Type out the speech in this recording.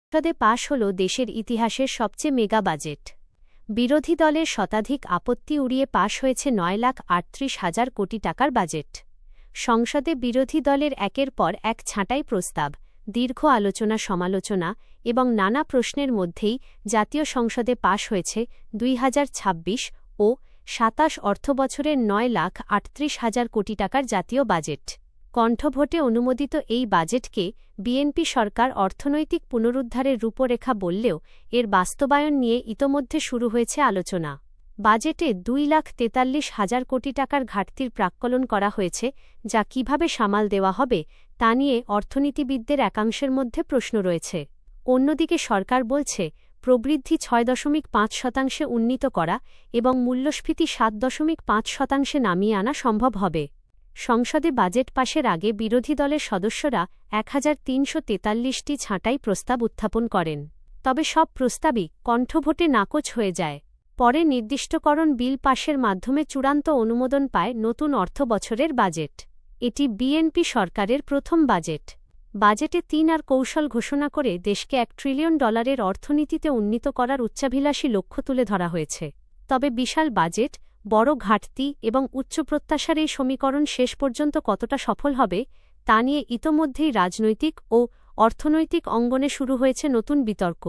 সংসদে পাশ হল দেশের ইতিহাসের সবচেয়ে মেগা বাজেট। বিরোধী দলের শতাধিক আপত্তি উড়িয়ে পাশ হয়েছে 9,38,000 কোটি টাকার বাজেট। সংসদে বিরোধী দলের একের পর এক ছাঁটাই প্রস্তাব, দীর্ঘ আলোচনা সমালোচনা এবং নানা প্রশ্নের মধ্যেই জাতীয় সংসদে পাশ হয়েছে 2026 ও 27 অর্থবছরের 9,38,000 কোটি টাকার জাতীয় বাজেট। কণ্ঠভোটে অনুমোদিত এই বাজেটকে বিএনপি সরকার অর্থনৈতিক পুনরুদ্ধারের রূপরেখা বললেও এর বাস্তবায়ন নিয়ে ইতোমধ্যে শুরু হয়েছে আলোচনা। বাজেটে 2,43,000 কোটি টাকার ঘাটতির প্রাক্কলন করা হয়েছে, যা কিভাবে সামাল দেওয়া হবে তা নিয়ে অর্থনীতিবিদদের একাংশের মধ্যে প্রশ্ন রয়েছে। অন্যদিকে সরকার বলছে, প্রবৃদ্ধি 6.5% উন্নীত করা এবং মূল্যস্ফীতি 7.5% নামিয়ে আনা সম্ভব হবে। সংসদে বাজেট পাশের আগে বিরোধী দলের সদস্যরা 1,343টি ছাঁটাই প্রস্তাব উত্থাপন করেন। তবে সব প্রস্তাবই কণ্ঠভোটে নাকচ হয়ে যায়। পরে নির্দিষ্টকরণ বিল পাশের মাধ্যমে চূড়ান্ত অনুমোদন পায় নতুন অর্থ বছরের বাজেট। এটি বিএনপি সরকারের প্রথম বাজেট। বাজেটে 3 আর কৌশল ঘোষণা করে দেশকে $1 ট্রিলিয়ন অর্থনীতিতে উন্নীত করার উচ্চাভিলাষী লক্ষ্য তুলে ধরা হয়েছে। তবে বিশাল বাজেট, বড় ঘাটতি এবং উচ্চ প্রত্যাশার এই সমীকরণ শেষ পর্যন্ত কতটা সফল হবে তা নিয়ে ইতোমধ্যেই রাজনৈতিক ও অর্থনৈতিক অঙ্গনে শুরু হয়েছে নতুন বিতর্ক।